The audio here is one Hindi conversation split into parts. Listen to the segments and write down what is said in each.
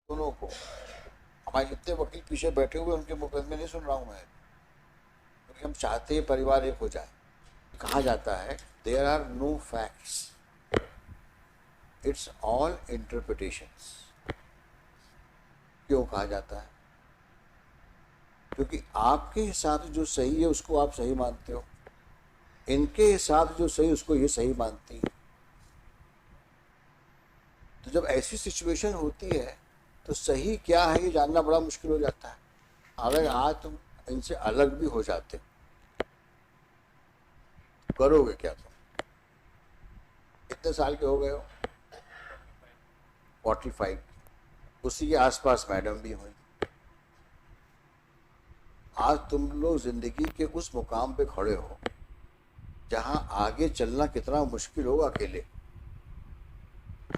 दोनों को। हमारे जितने वकील पीछे बैठे हुए उनके मुकदमे नहीं सुन रहा हूँ मैं, क्योंकि हम चाहते हैं परिवार एक हो जाए। कहा जाता है there are no facts, it's all interpretations. क्यों कहा जाता है? क्योंकि आपके हिसाब से जो सही है उसको आप सही मानते हो, इनके हिसाब से जो सही उसको ये सही मानती है। तो जब ऐसी सिचुएशन होती है तो सही क्या है ये जानना बड़ा मुश्किल हो जाता है। अगर आज तुम इनसे अलग भी हो जाते करोगे क्या तुम? कितने साल के हो गए हो? 45। उसी के आसपास मैडम भी हुई। आज तुम लोग जिंदगी के उस मुकाम पे खड़े हो जहां आगे चलना कितना मुश्किल होगा अकेले।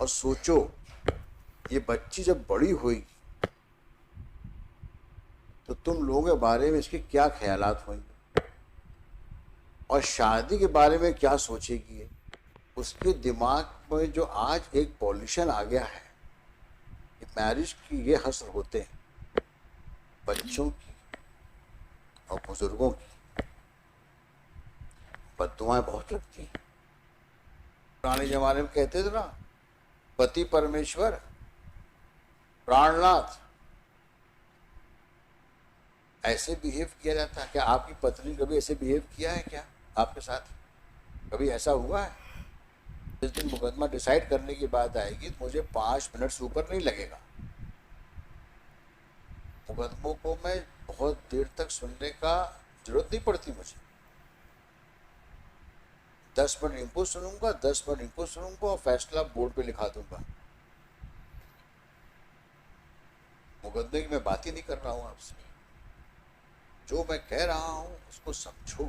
और सोचो ये बच्ची जब बड़ी हुई तो तुम लोगों के बारे में इसके क्या ख्यालात होंगे, और शादी के बारे में क्या सोचेगी ये। उसके दिमाग में जो आज एक पॉल्यूशन आ गया है कि मैरिज की ये हसर होते हैं बच्चों की और बुजुर्गों की, बद्दुआएं बहुत लगती हैं। पुराने जमाने में कहते थे ना, पति परमेश्वर प्राणनाथ। ऐसे बिहेव किया जाता है क्या? आपकी पत्नी कभी ऐसे बिहेव किया है क्या आपके साथ? कभी ऐसा हुआ है? जिस दिन मुकदमा डिसाइड करने की बात आएगी तो मुझे 5 मिनट से ऊपर नहीं लगेगा। मुकदमों को मैं बहुत देर तक सुनने का जरूरत नहीं पड़ती मुझे। 10 मिनट इनको सुनूंगा, 10 मिनट इनको सुनूंगा और फैसला बोर्ड पे लिखा दूंगा। मुकदमे की मैं बात ही नहीं कर रहा हूं आपसे। जो मैं कह रहा हूं उसको समझो,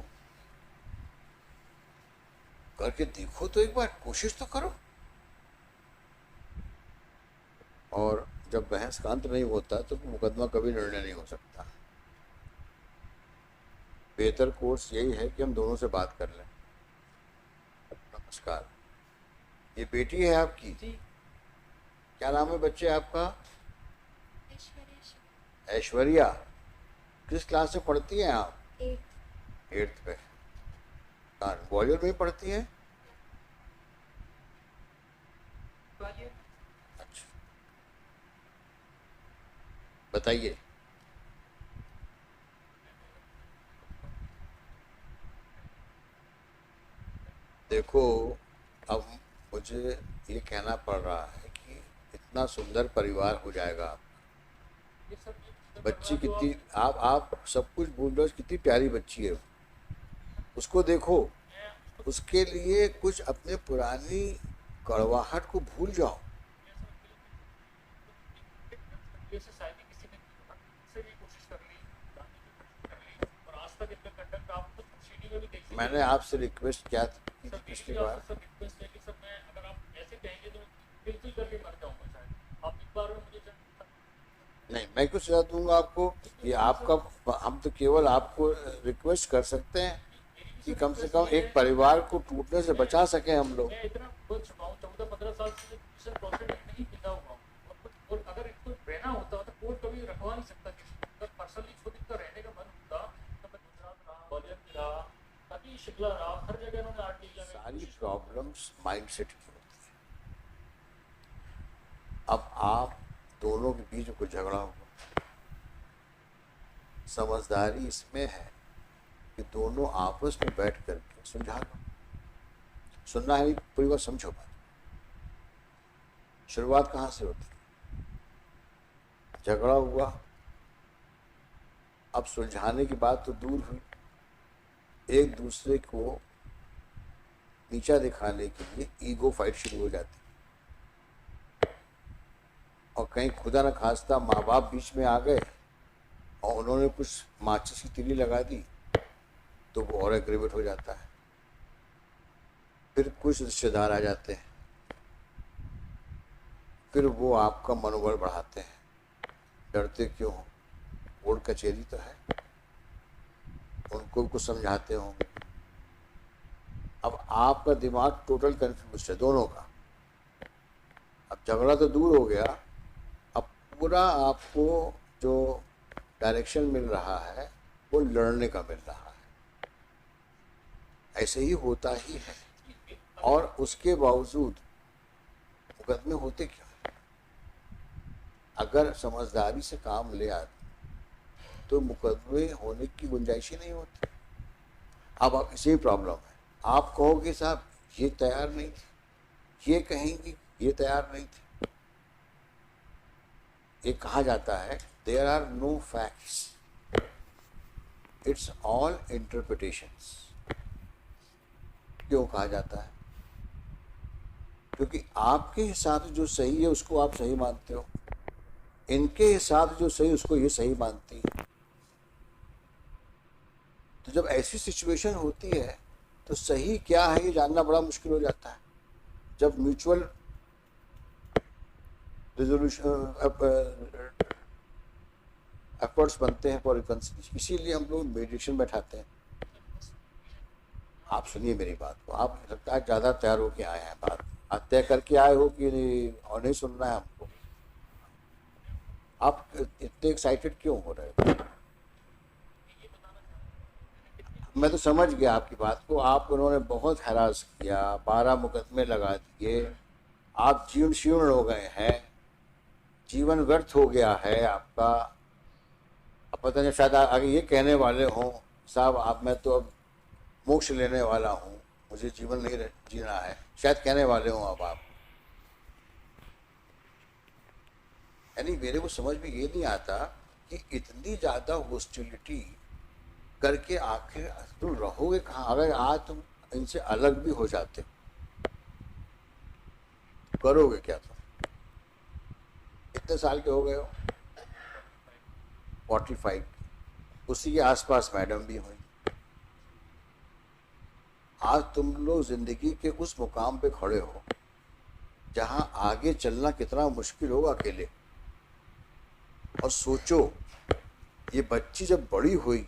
करके देखो तो, एक बार कोशिश तो करो। और जब बहस का अंत नहीं होता तो मुकदमा कभी निर्णय नहीं हो सकता। बेहतर कोर्स यही है कि हम दोनों से बात कर लें। नमस्कार, ये बेटी है आपकी? जी। क्या नाम है बच्चे आपका? ऐश्वर्या। ऐश्वर्या। किस क्लास में पढ़ती हैं आप? 8th। 8th में। कहाँ, ग्वालियर में पढ़ती हैं? ग्वालियर। अच्छा, बताइए। देखो, अब मुझे ये कहना पड़ रहा है कि इतना सुंदर परिवार हो जाएगा। ये सब बच्ची परिवार जो कितनी, आप सब कुछ भूल रहे हो, कितनी प्यारी बच्ची है। उसको देखो, मैं उसको उसके लिए कुछ अपने पुरानी कड़वाहट को भूल जाओ। मैं समझ के लिए एक लड़के से शादी किसी ने की होगा, उससे भी कोशिश कर ली, लाने की कोशिश कर ली, और आज तक इनका कंडक्ट आप खुद सीडी में भी देख लीजिए। मैंने आपसे रिक्वेस्ट किया की सर थी मेरी पिछली भी बार। आपसे सर रिक्वेस्ट है कि सर मैं अगर आप ऐसे कहेंगे तो बिल्कुल करके मर जाऊंगा शायद। आप एक बार में मुझे नहीं, मैं कुछ सजा दूंगा आपको। ये आपका, हम तो केवल आपको रिक्वेस्ट कर सकते हैं मेरी भी कि सर कम से रिक्वेस्ट कम ये एक है परिवार को टूटने से मैं बचा सकें हम लोग। मैं इतना बच चुका हूँ, 14-15 साल से ट्यूशन प्रोसेस में नहीं पिता हुआ हूँ। और अगर इनको रहना होता तो कोर्ट कभी रखवा नहीं सकता किसी को। अगर पर्सनली खुद इनका रहने का मन होता तो मैं गुजरात रहा, ग्वालियर भी रहा, कभी शिमला रहा, हर जगह इन्होंने आर्ट एरिया में सारी कोशिश करी। प्रॉब्लम्स माइंडसेट की होती है। अब आप दोनों के बीच में कुछ झगड़ा हुआ, समझदारी इसमें है कि दोनों आपस में बैठ करके सुलझा लो। सुनना है, पूरी बात समझो। बात शुरुआत कहाँ से होती है? झगड़ा हुआ, अब सुलझाने की बात तो दूर हुई, एक दूसरे को नीचा दिखाने के लिए ईगो फाइट शुरू हो जाती है। और कहीं खुदा न खास्ता माँ बाप बीच में आ गए और उन्होंने कुछ माचिस की तीली लगा दी तो वो और एग्रीवेट हो जाता है। फिर कुछ रिश्तेदार आ जाते हैं, फिर वो आपका मनोबल बढ़ाते हैं। डरते क्यों हो? कोर्ट कचहरी तो है, उनको भी कुछ समझाते होंगे। अब आपका दिमाग टोटल कंफ्यूज है दोनों का। अब झगड़ा तो दूर हो गया, अब पूरा आपको जो डायरेक्शन मिल रहा है वो लड़ने का मिल रहा है, ऐसे ही होता ही है। और उसके बावजूद मुकदमे होते क्यों? अगर समझदारी से काम ले आते तो मुकदमे होने की गुंजाइश ही नहीं होती। अब इसी प्रॉब्लम है, आप कहोगे साहब ये तैयार नहीं थी, ये कहेंगी ये तैयार नहीं थी। ये कहा जाता है there are no facts, it's all interpretations. क्यों कहा जाता है? क्योंकि आपके हिसाब से जो सही है उसको आप सही मानते हो, इनके हिसाब से जो सही उसको ये सही मानती है। तो जब ऐसी सिचुएशन होती है तो सही क्या है ये जानना बड़ा मुश्किल हो जाता है। जब म्यूचुअल रिजोल्यूशन एफर्ट्स बनते हैं फॉर रिकंसिलिएशन, इसीलिए हम लोग मेडिटेशन बैठाते हैं। आप सुनिए मेरी बात को, आप लगता है ज़्यादा तैयार होके आए हैं, बात आप तय करके आए हो कि नहीं, और नहीं सुनना है हमको। आप इतने एक्साइटेड क्यों हो रहे हो? मैं तो समझ गया आपकी बात को। आप उन्होंने बहुत हरास किया, 12 मुकदमे लगा दिए, आप जीर्ण शीर्ण हो गए हैं, जीवन व्यर्थ हो गया है आपका। अब पता नहीं शायद आगे ये कहने वाले हों साहब आप, मैं तो अब मोक्ष लेने वाला हूँ, मुझे जीवन नहीं जीना है, शायद कहने वाले हों अब आप। यानी मेरे को समझ में ये नहीं आता कि इतनी ज़्यादा हॉस्टिलिटी करके आखिर तुम रहोगे कहाँ? अगर आज तुम इनसे अलग भी हो जाते करोगे क्या तुम? कितने साल के हो गए हो? 45। उसी के आसपास मैडम भी हुई। आज तुम लोग जिंदगी के उस मुकाम पे खड़े हो जहां आगे चलना कितना मुश्किल होगा अकेले। और सोचो ये बच्ची जब बड़ी हुई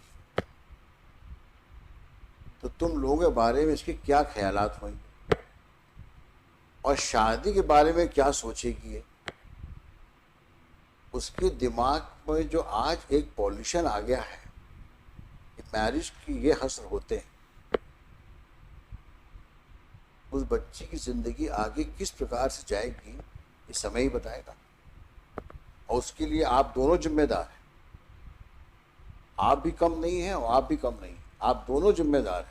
तो तुम लोगों के बारे में इसके क्या ख्यालात होंगे, और शादी के बारे में क्या सोचेगी ये। उसके दिमाग में जो आज एक पॉल्यूशन आ गया है कि मैरिज की ये हसर होते हैं, उस बच्ची की ज़िंदगी आगे किस प्रकार से जाएगी ये समय ही बताएगा। और उसके लिए आप दोनों जिम्मेदार हैं। आप भी कम नहीं हैं और आप भी कम नहीं, आप दोनों जिम्मेदार हैं।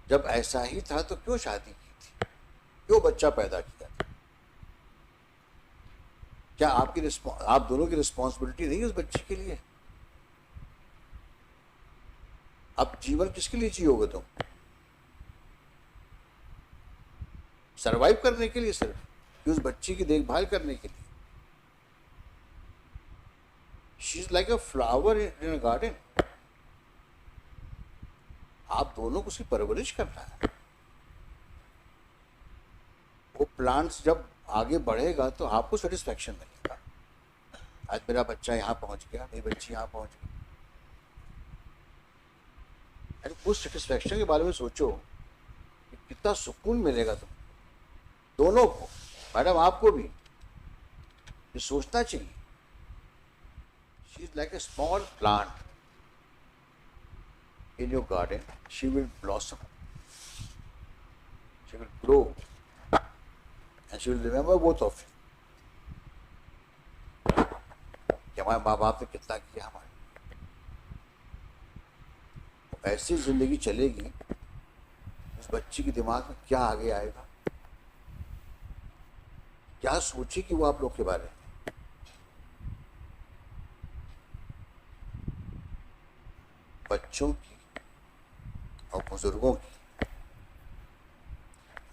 जब ऐसा ही था तो क्यों शादी की थी, क्यों बच्चा पैदा किया था? क्या आप दोनों की रिस्पॉन्सिबिलिटी नहीं है उस बच्चे के लिए? अब जीवन किसके लिए जियोगे तुम? सरवाइव करने के लिए सिर्फ, कि उस बच्ची की देखभाल करने के लिए? She is like a flower in a garden. आप दोनों को उसकी परवरिश करना है। वो प्लांट्स जब आगे बढ़ेगा तो आपको सेटिस्फैक्शन मिलेगा। आज मेरा बच्चा यहाँ पहुँच गया, मेरी बच्ची यहाँ पहुँच गई, उस सेटिस्फैक्शन के बारे में सोचो कि कितना सुकून मिलेगा तुम दोनों को। मैडम आपको भी ये सोचना चाहिए। She is like a small plant in your garden, she will blossom, she will grow and she will remember both of you कि हमारे माँ बाप ने कितना किया हमारे। ऐसी जिंदगी चलेगी, उस बच्ची के दिमाग में क्या आगे आएगा, क्या सोचेगी वो आप लोग के बारे में। बच्चों की और बुजुर्गों की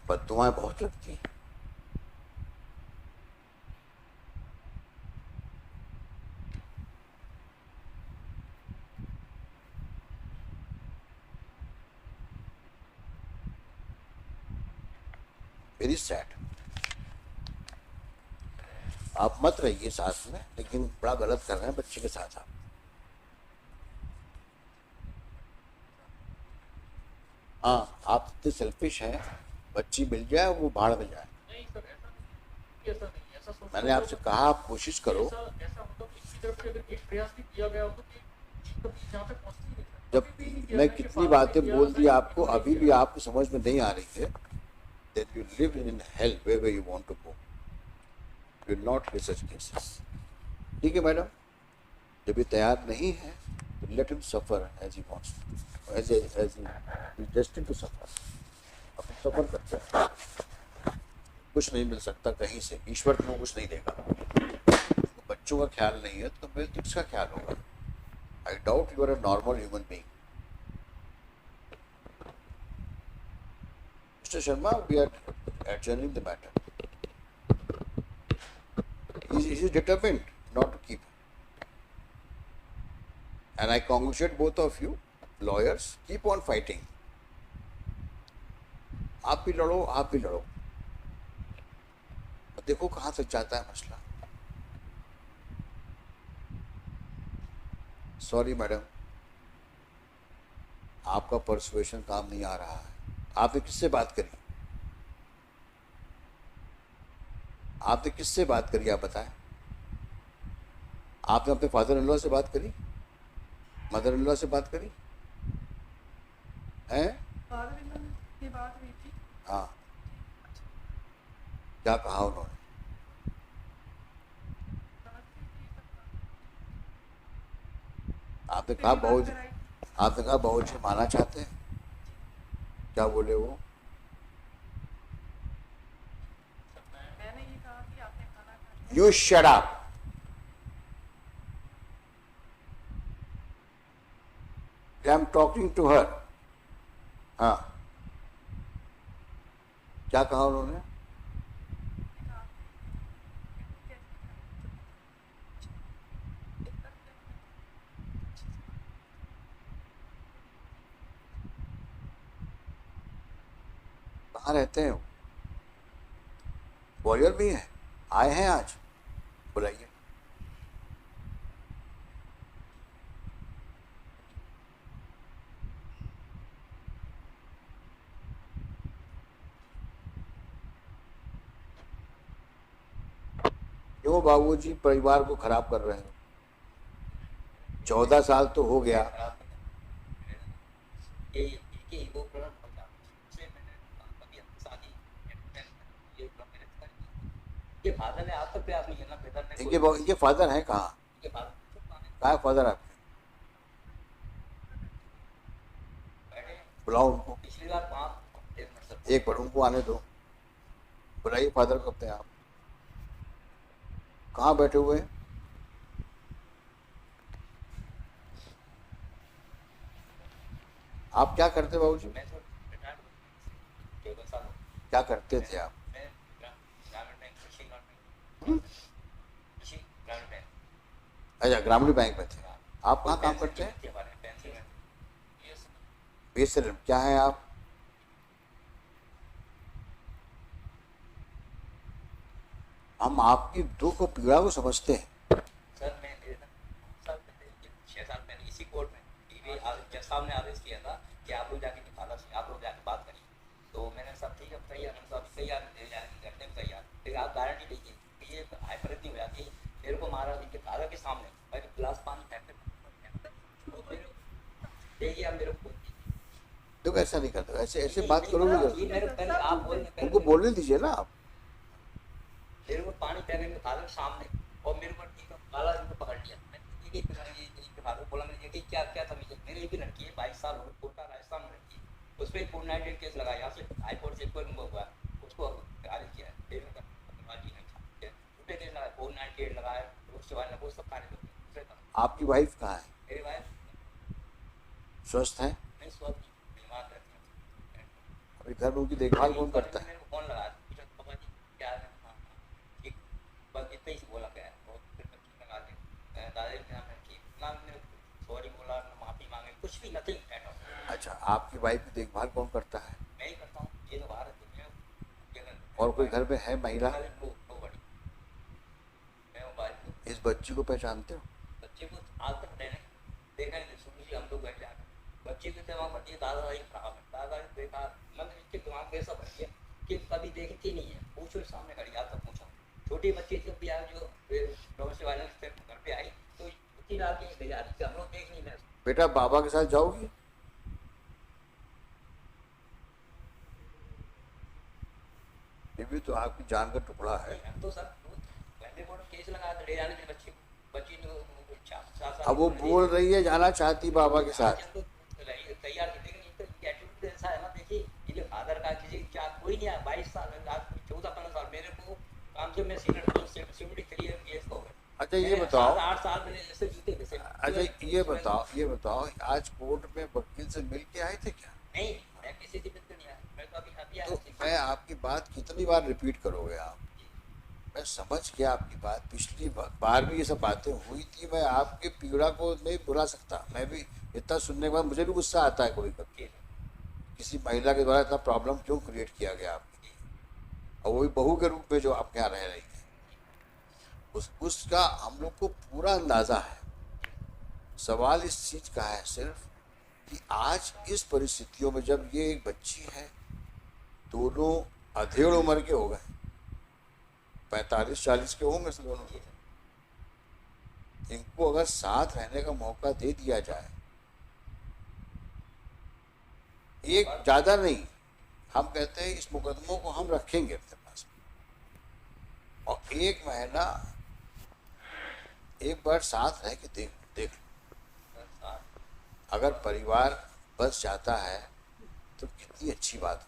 बद्दुआएं बहुत लगती हैं। Very sad. आप मत रहिए साथ में, लेकिन बड़ा गलत कर रहे हैं बच्चे के साथ आप। हाँ, आप इतने सेल्फिश हैं, बच्ची मिल जाए वो भाड़ में जाए। नहीं सर, ऐसा नहीं ऐसा नहीं है, ऐसा सोचना मैंने आपसे कहा आप कोशिश करो। ऐसा ऐसा मतलब एक की तरफ से अगर एक प्रयास भी किया गया होगा कि कभी यहाँ पे पहुंच नहीं सकता। जब कभी भी नहीं किया मैं ना कि कितनी फादर ने बातें किया, बोल दी ना आपको, इन्होंने अभी भी किया। आपको समझ में नहीं आ रही है। That you live in hell wherever you want to go. You will not hear such cases. ठीक है मैडम, जब ये तैयार नहीं है तो let him suffer as he wants to, as he is destined to suffer. अपन सफर करते हैं, कुछ नहीं मिल सकता कहीं से, ईश्वर तुम्हें कुछ नहीं देगा। तो बच्चों का ख्याल नहीं है तो मेरे तो किसका ख्याल होगा? I doubt you are a normal human being. Mr. Sharma, we are adjourning the matter. He is determined not to keep. And I congratulate both of you, lawyers. Keep on fighting. आप भी लड़ो, आप भी लड़ो। और देखो कहाँ तक जाता है मसला। सॉरी मैडम, आपका परसुएशन काम नहीं आ रहा है। आपने किससे बात करी? आपने किससे बात करी आप बताएं? आपने अपने फादर इन लॉ से बात करी? मदर इन लॉ से बात करी? हैं? फादर इन लॉ से बात हुई थी। हाँ, क्या कहा उन्होंने? आपने कहा बहुत, आपने कहा बहुत जी माना चाहते हैं, क्या बोले वो? मैंने ये कहा कि आपने खाना खा You shut up. I'm talking to her. हाँ, क्या कहा उन्होंने? कहाँ रहते हैं वो? ग्वालियर में ही है? आए हैं आज? बुलाइए। क्यों बाबूजी परिवार को खराब कर रहे हो? 14 साल तो हो गया। ये फादर ने आप तक प्रयास नहीं करना, पिता ने इनके फादर हैं कहाँ? कहाँ है फादर आपके? बुलाओ उनको। पिछली बार एक बार उनको आने दो, बुलाइए फादर को अपने आप। कहाँ बैठे हुए हैं? आप क्या करते बाबूजी? मैं तो रिटायर्ड हूं, 14 साल हो गए। क्या करते थे आप? मैं ग्रामीण बैंक, कृषि ग्रामीण बैंक। अच्छा, ग्रामीण बैंक में थे। आप कहाँ काम करते हैं? पेंसिल में बेसर क्या है आप? हम आपकी दुख और पीड़ा को समझते हैं। सर मैं 6 साल पहले इसी कोर्ट में जज साहब ने आदेश किया था कि आप लोग जाके फादर से आप लोग जाके बात करिए, तो मैंने सब ठीक है तैयार, मैंने सब तैयार करने में तैयार, लेकिन आप गारंटी लीजिए कि ये हाइपर इतनी हो जाती है। मेरे को मारा इनके फादर के सामने, मैं गिलास पानी फेंकते देखिए आप मेरे को तो ऐसा नहीं करते, ऐसे ऐसे बात करोगे? मेरे पहले आप बोलने उनको बोलने दीजिए ना आप। मेरे को पानी पहने में फादर सामने, और मेरे को ठीक है काला इनको पकड़ लिया। मैंने एक फादर बोला, मैंने ये क्या क्या था मुझे, मेरी एक लड़की है 22 साल हो गए, कोटा राजस्थान में लड़की है, उस पर 498 केस लगा, यहाँ से हाई कोर्ट से कोई हुआ, उसको खारिज किया है। फिर छूटे केस लगा, 498 लगाया, उसके बाद वो सब खारिज हो गए। आपकी वाइफ कहाँ है? मेरी वाइफ स्वस्थ है? नहीं, स्वस्थ बीमार रहती है। अभी घर में उनकी देखभाल कौन करता है? मेरे को फोन लगा पूछा पापा जी क्या है, बस इतना ही बोला गया, फिर लगा दे दादाजी के नाम ना, सॉरी बोला, माफी मांगे, कुछ भी नथिंग एट ऑल। अच्छा, आपकी वाइफ की देखभाल कौन करता है? मैं ही करता हूँ, ये तो बाहर है। और कोई घर में है महिला? मैं मोबाइल इस बच्ची को पहचानते हो? बच्चे को आज तक मैंने देखा नहीं, शुरू से हम लोग घर जाकर बच्चे के दिमाग में दादाजी खराब है, दादाजी बेकार, मतलब इसके दिमाग में ऐसा भर गया कि कभी देखती नहीं है, पूछो सामने खड़ी आता पूछो छोटी बच्ची थी भी आज जो डोमेस्टिक वायलेंस पे घर पे आई तो उसी डाल के ले जा रही थी, हम लोग देख नहीं रहे। बेटा बाबा के साथ जाओगी? ये भी तो आपकी जान का टुकड़ा है। हम तो सर पहले कोर्ट केस लगा ले जाने की बच्ची बच्ची ने अब वो बोल रही है जाना चाहती बाबा के साथ। तैयार थी, लेकिन इनका एटीट्यूड ऐसा है ना, देखिए ये फादर का किसी क्या कोई नहीं आया, 22 साल 14-15 साल मेरे को काम से मैं सिक्योरिटी क्लियर केस हो गए। अच्छा ये बताओ, 8 साल मैंने ऐसे जीते वैसे। अच्छा ये बताओ आज कोर्ट में वकील से मिल के आए थे क्या? नहीं, मैं किसी से मिलकर नहीं आया, मैं तो अभी आया। तो मैं आपकी बात कितनी बार रिपीट करोगे आप? मैं समझ गया आपकी बात, पिछली बार भी ये सब बातें हुई थी। मैं आपके पीड़ा को नहीं बुला सकता, मैं भी इतना सुनने के बाद मुझे भी गुस्सा आता है कोई कभी, किसी महिला के द्वारा इतना प्रॉब्लम क्यों क्रिएट किया गया आपके लिए, और वो भी बहू के रूप में जो आपके यहाँ रह रही है। उसका हम लोग को पूरा अंदाजा है। सवाल इस चीज़ का है सिर्फ कि आज इस परिस्थितियों में जब ये एक बच्ची है, दोनों अधेड़ उम्र के हो गए, 45-40 के होंगे से दोनों, इनको अगर साथ रहने का मौका दे दिया जाए, एक ज़्यादा नहीं, हम कहते हैं इस मुकदमों को हम रखेंगे अपने पास और 1 महीना एक बार साथ रह के देख लो। अगर परिवार बस जाता है तो कितनी अच्छी बात है।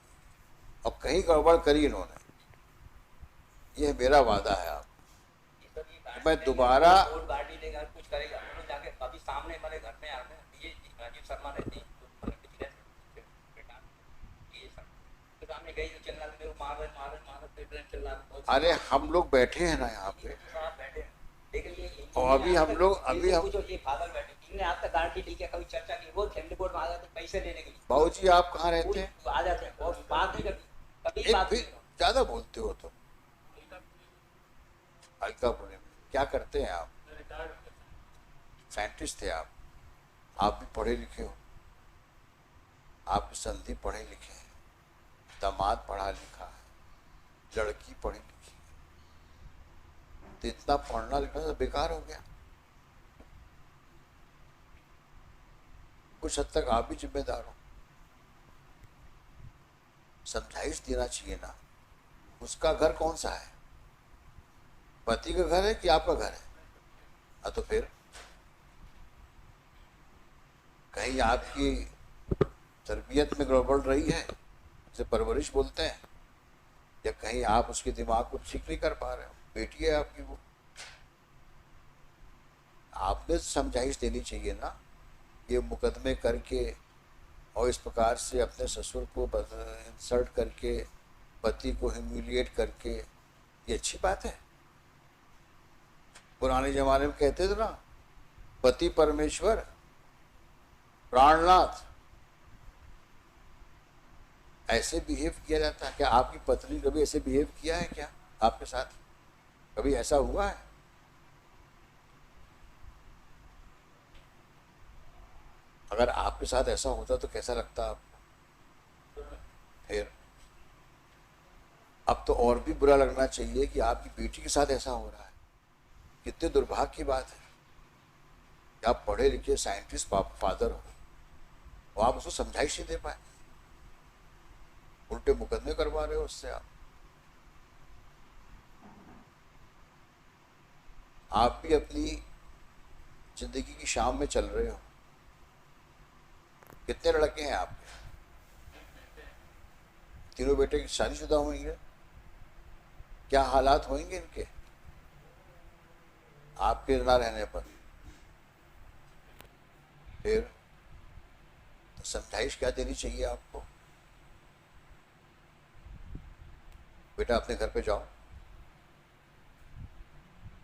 और कहीं गड़बड़ करी इन्होंने, ये मेरा वादा है आप, मैं दोबारा गाड़ी लेगा कुछ करेगा, हम लोग जाके अभी सामने हमारे घर में आ गए, ये राजीव शर्मा रहते हैं सामने गई तो चिल्ला मेरे को मार चिल्ला। अरे हम लोग बैठे हैं ना यहाँ पे, और अभी हम ये फादर बैठे, इनने आज तक गारंटी ली क्या, कभी चर्चा की, वो फैमिली कोर्ट में आ जाते पैसे देने के लिए। बाबू जी आप कहाँ रहते हैं? आ जाते हैं और बात नहीं करती, कभी बात नहीं। ज़्यादा बोलते हो तो अलकापुरी में क्या करते हैं आप? साइंटिस्ट थे आप भी पढ़े लिखे हो, आपके संधि पढ़े लिखे हैं, दामाद पढ़ा लिखा है, लड़की पढ़ी लिखी है, तो इतना पढ़ना लिखना तो बेकार हो गया। कुछ हद तक आप भी जिम्मेदार हो, समझाइश देना चाहिए ना। उसका घर कौन सा है? पति का घर है कि आपका घर है? तो फिर कहीं आपकी तरबियत में गड़बड़ रही है, जिसे परवरिश बोलते हैं, या कहीं आप उसके दिमाग को ठीक नहीं कर पा रहे हो। बेटी है आपकी, वो आपने समझाइश देनी चाहिए ना। ये मुकदमे करके और इस प्रकार से अपने ससुर को इंसल्ट करके, पति को ह्यूमिलिएट करके, ये अच्छी बात है? पुराने जमाने में कहते थे ना, पति परमेश्वर प्राणनाथ, ऐसे बिहेव किया जाता है क्या? आपकी पत्नी कभी ऐसे बिहेव किया है क्या आपके साथ? कभी ऐसा हुआ है? अगर आपके साथ ऐसा होता तो कैसा लगता आपको? फिर अब तो और भी बुरा लगना चाहिए कि आपकी बेटी के साथ ऐसा हो रहा है। कितने दुर्भाग्य की बात है कि आप पढ़े लिखे साइंटिस्ट फादर हो और आप उसको समझाइश नहीं दे पाए, उल्टे मुकदमे करवा रहे हो उससे। आप भी अपनी जिंदगी की शाम में चल रहे हो। कितने लड़के हैं आपके? तीनों बेटे की शादीशुदा होंगे, क्या हालात होंगे इनके आपके ना रहने पर? फिर तो समझाइश क्या देनी चाहिए आपको? बेटा अपने घर पे जाओ,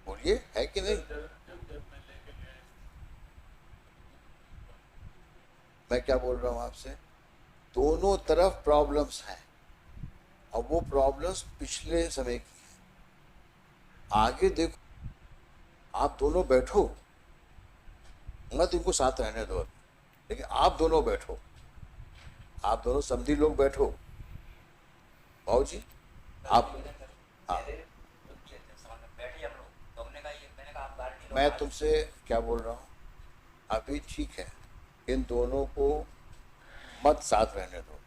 बोलिए, है कि नहीं? मैं क्या बोल रहा हूं आपसे, दोनों तरफ प्रॉब्लम्स हैं और वो प्रॉब्लम्स पिछले समय की है। आगे देखो, आप दोनों बैठो, मत इनको साथ रहने दो, लेकिन आप दोनों बैठो, आप दोनों समधी लोग बैठो। भाऊ जी आप, हाँ मैं तुमसे क्या बोल रहा हूँ, अभी ठीक है, इन दोनों को मत साथ रहने दो,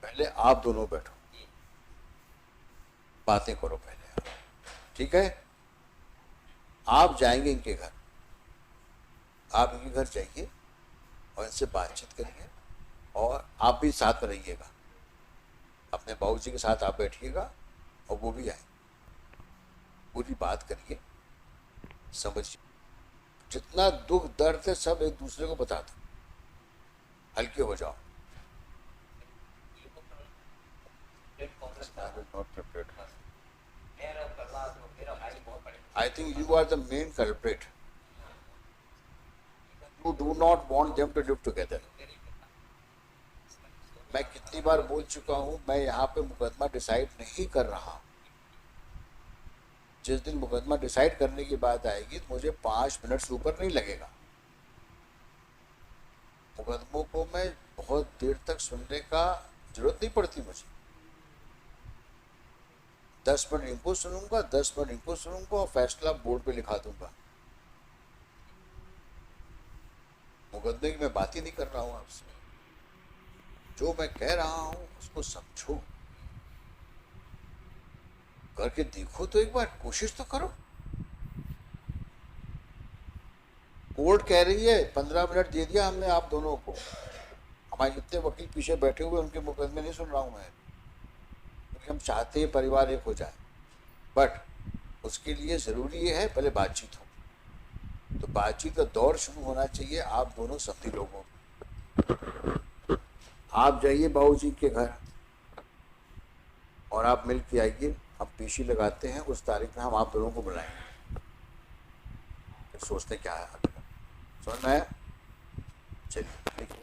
पहले आप दोनों बैठो, बातें करो पहले, ठीक है? आप जाएंगे इनके घर, आप इनके घर जाइए और इनसे बातचीत करिए, और आप भी साथ में रहिएगा, अपने बाबूजी के साथ आप बैठिएगा और वो भी आएंगे, पूरी बात करिए, समझिए, जितना दुख दर्द है सब एक दूसरे को बता दो, हल्के हो जाओ। I think you are the main culprit. You do not want them to live together. मैं कितनी बार बोल चुका हूँ, मैं यहाँ पे मुकदमा डिसाइड नहीं कर रहा। जिस दिन मुकदमा डिसाइड करने की बात आएगी तो मुझे 5 मिनट से ऊपर नहीं लगेगा। मुकदमों को मैं बहुत देर तक सुनने का जरूरत नहीं पड़ती मुझे। 10 मिनट इनको सुनूंगा, 10 मिनट इनको सुनूंगा और फैसला बोर्ड पे लिखा दूंगा। मुकदमे की मैं बात ही नहीं कर रहा हूँ आपसे। जो मैं कह रहा हूँ उसको समझो, करके देखो तो एक बार, कोशिश तो करो। कोर्ट कह रही है 15 मिनट दे दिया हमने आप दोनों को। हमारे जितने वकील पीछे बैठे हुए उनके मुकदमे नहीं सुन रहा हूँ मैं, क्योंकि हम चाहते हैं परिवार एक हो जाए, बट उसके लिए ज़रूरी ये है पहले बातचीत हो। तो बातचीत का दौर शुरू होना चाहिए आप दोनों समझी लोगों। आप जाइए बाबूजी के घर और आप मिल के आइए, हम पेशी लगाते हैं, उस तारीख में हम आप दोनों को बुलाएंगे, फिर सोचते क्या है आगे। समझ में आया? चलिए ठीक है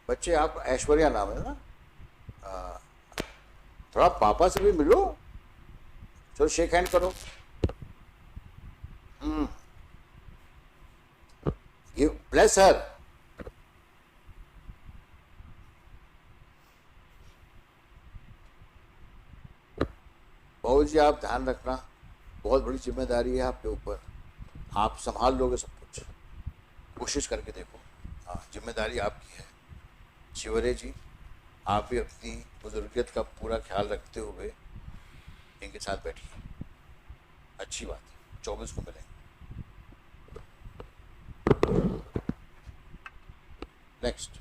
बच्चे, आप ऐश्वर्या नाम है ना, थोड़ा पापा से भी मिलो, चलो शेक हैंड करो। गिव ब्लेस हर। बाबूजी आप ध्यान रखना, बहुत बड़ी जिम्मेदारी है आपके ऊपर, आप संभाल लोगे सब कुछ, कोशिश करके देखो। हाँ, जिम्मेदारी आपकी है। शिवरे जी, आप भी अपनी बुजुर्गियत का पूरा ख्याल रखते हुए इनके साथ बैठिए, अच्छी बात है। 24 को मिलेंगे। नेक्स्ट।